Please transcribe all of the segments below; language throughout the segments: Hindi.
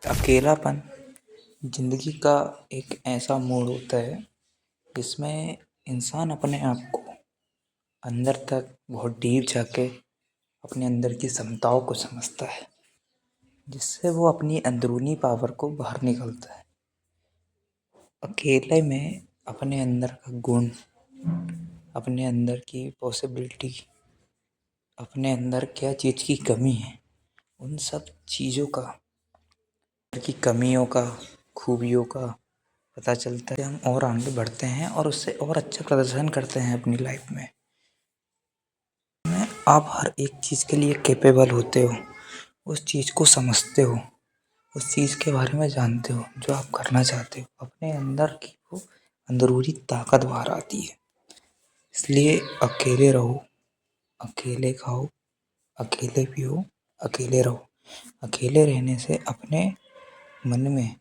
अकेलापन ज़िंदगी का एक ऐसा मोड़ होता है जिसमें इंसान अपने आप को अंदर तक बहुत डीप जाके अपने अंदर की क्षमताओं को समझता है, जिससे वो अपनी अंदरूनी पावर को बाहर निकलता है। अकेले में अपने अंदर का गुण, अपने अंदर की पॉसिबिलिटी, अपने अंदर क्या चीज़ की कमी है, उन सब चीज़ों की कमियों का, खूबियों का पता चलता है। हम और आगे बढ़ते हैं और उससे और अच्छा प्रदर्शन करते हैं अपनी लाइफ में। आप हर एक चीज़ के लिए कैपेबल होते हो, उस चीज़ को समझते हो, उस चीज़ के बारे में जानते हो जो आप करना चाहते हो। अपने अंदर की वो अंदरूनी ताकत बाहर आती है। इसलिए अकेले रहो, अकेले खाओ, अकेले पियो, अकेले रहो। अकेले रहने से अपने मन में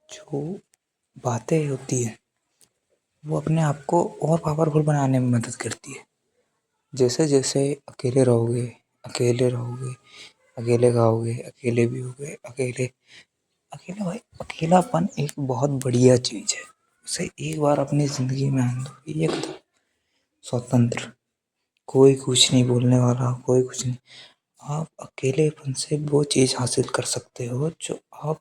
जो बातें होती है वो अपने आप को और पावरफुल बनाने में मदद करती है। जैसे जैसे अकेले रहोगे, अकेले खाओगे, अकेले पियोगे, अकेले अकेले भाई अकेलापन एक बहुत बढ़िया चीज़ है। उसे एक बार अपनी ज़िंदगी में आने दो, एकदम स्वतंत्र, कोई कुछ नहीं बोलने वाला, कोई कुछ नहीं। आप अकेलेपन से वो चीज़ हासिल कर सकते हो जो आप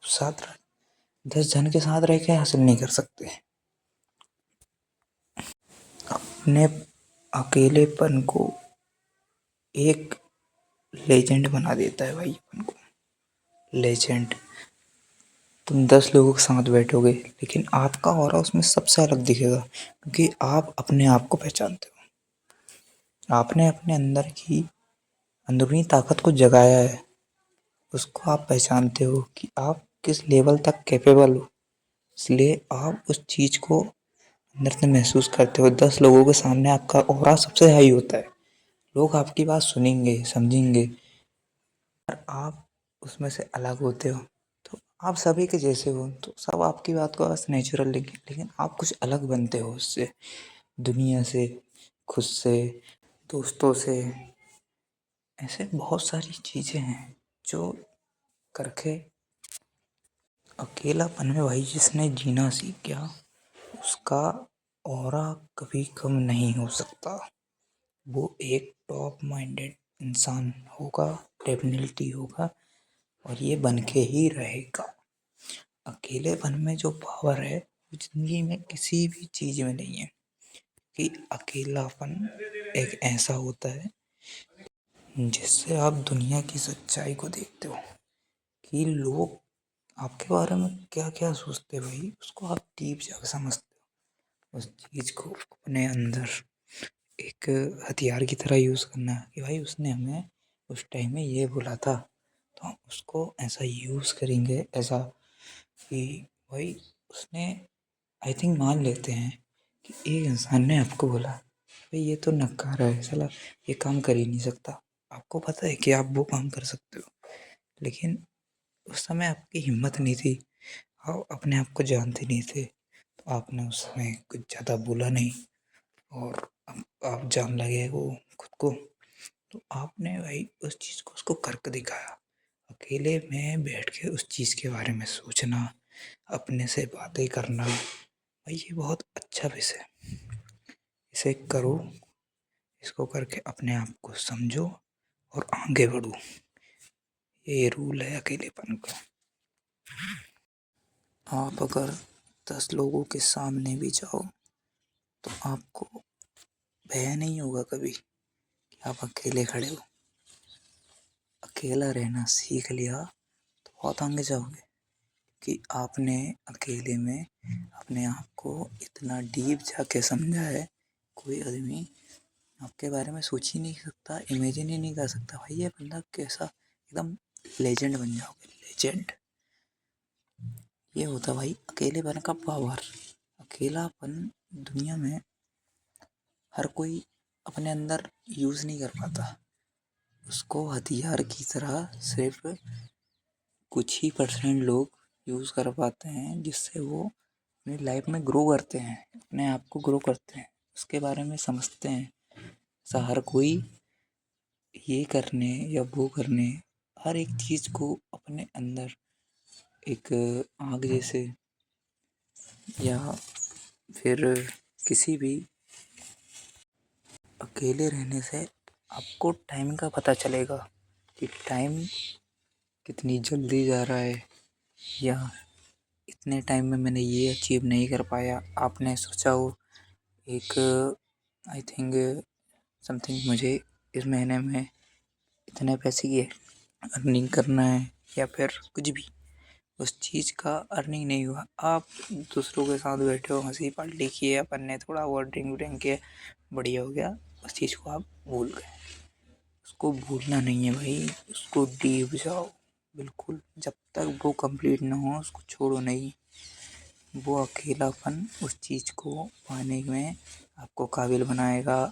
10 जन के साथ रह के हासिल नहीं कर सकते। अपने अकेलेपन को एक लेजेंड बना देता है भाई अपन को। लेजेंड, तुम 10 लोगों के साथ बैठोगे लेकिन आपका ऑरा उसमें सबसे अलग दिखेगा, क्योंकि आप अपने आप को पहचानते हो। आपने अपने अंदर की अंदरूनी ताकत को जगाया है, उसको आप पहचानते हो कि आप किस लेवल तक कैपेबल हो। इसलिए आप उस चीज़ को अंदर से महसूस करते हो। 10 लोगों के सामने आपका ऑरा सबसे हाई होता है, लोग आपकी बात सुनेंगे, समझेंगे। और आप उसमें से अलग होते हो तो आप सभी के जैसे हो, तो सब आपकी बात को बस नेचुरल लेंगे, लेकिन आप कुछ अलग बनते हो उससे, दुनिया से, खुद से, दोस्तों से। ऐसे बहुत सारी चीज़ें हैं जो करके अकेलापन में भाई जिसने जीना सीख गया उसका ऑरा कभी कम नहीं हो सकता। वो एक टॉप माइंडेड इंसान होगा, डेफिनेटली होगा, और ये बन के ही रहेगा। अकेलेपन में जो पावर है वो ज़िंदगी में किसी भी चीज़ में नहीं है। कि अकेलापन एक ऐसा होता है जिससे आप दुनिया की सच्चाई को देखते हो कि लोग आपके बारे में क्या क्या सोचते हैं भाई, उसको आप डीप जाकर समझते हो। उस चीज़ को अपने अंदर एक हथियार की तरह यूज़ करना कि भाई उसने हमें उस टाइम में ये बोला था, तो हम उसको ऐसा यूज़ करेंगे, ऐसा कि भाई उसने, आई थिंक मान लेते हैं कि एक इंसान ने आपको बोला भाई ये तो नकारा है साला, ये काम कर ही नहीं सकता। आपको पता है कि आप वो काम कर सकते हो, लेकिन उस समय आपकी हिम्मत नहीं थी, आप अपने आप को जानते नहीं थे, तो आपने उस समय कुछ ज़्यादा बोला नहीं और अब आप जान लगे वो खुद को। तो आपने भाई उस चीज़ को उसको करके दिखाया। अकेले में बैठ के उस चीज़ के बारे में सोचना, अपने से बातें करना, भाई ये बहुत अच्छा विषय है। इसे करो, इसको करके अपने आप को समझो और आगे बढ़ो। ये रूल है अकेलेपन का। आप अगर 10 लोगों के सामने भी जाओ तो आपको भय नहीं होगा कभी कि आप अकेले खड़े हो। अकेला रहना सीख लिया तो बहुत आगे जाओगे, कि आपने अकेले में अपने आप को इतना डीप जाके समझा है, कोई आदमी आपके बारे में सोच ही नहीं सकता, इमेजिन ही नहीं कर सकता भाई ये बंदा कैसा, एकदम लेजेंड बन जाओगे, लेजेंड। ये होता भाई अकेलेपन का पावर। अकेलापन दुनिया में हर कोई अपने अंदर यूज़ नहीं कर पाता, उसको हथियार की तरह सिर्फ कुछ ही परसेंट लोग यूज़ कर पाते हैं, जिससे वो अपनी लाइफ में ग्रो करते हैं, अपने आप को ग्रो करते हैं, उसके बारे में समझते हैं। ऐसा हर कोई ये करने या वो करने, हर एक चीज़ को अपने अंदर एक आग जैसे, या फिर किसी भी अकेले रहने से आपको टाइम का पता चलेगा कि टाइम कितनी जल्दी जा रहा है, या इतने टाइम में मैंने ये अचीव नहीं कर पाया। आपने सोचा हो एक आई थिंक समथिंग मुझे इस महीने में इतने पैसे की अर्निंग करना है, या फिर कुछ भी उस चीज़ का अर्निंग नहीं हुआ। आप दूसरों के साथ बैठे हो, हंसी पार्टी किए, अपन ने थोड़ा बहुत ड्रिंक व्रिंक किया, बढ़िया हो गया, उस चीज़ को आप भूल गए। उसको भूलना नहीं है भाई, उसको डीप जाओ बिल्कुल, जब तक वो कंप्लीट ना हो उसको छोड़ो नहीं। वो अकेलापन उस चीज़ को पाने में आपको काबिल बनाएगा,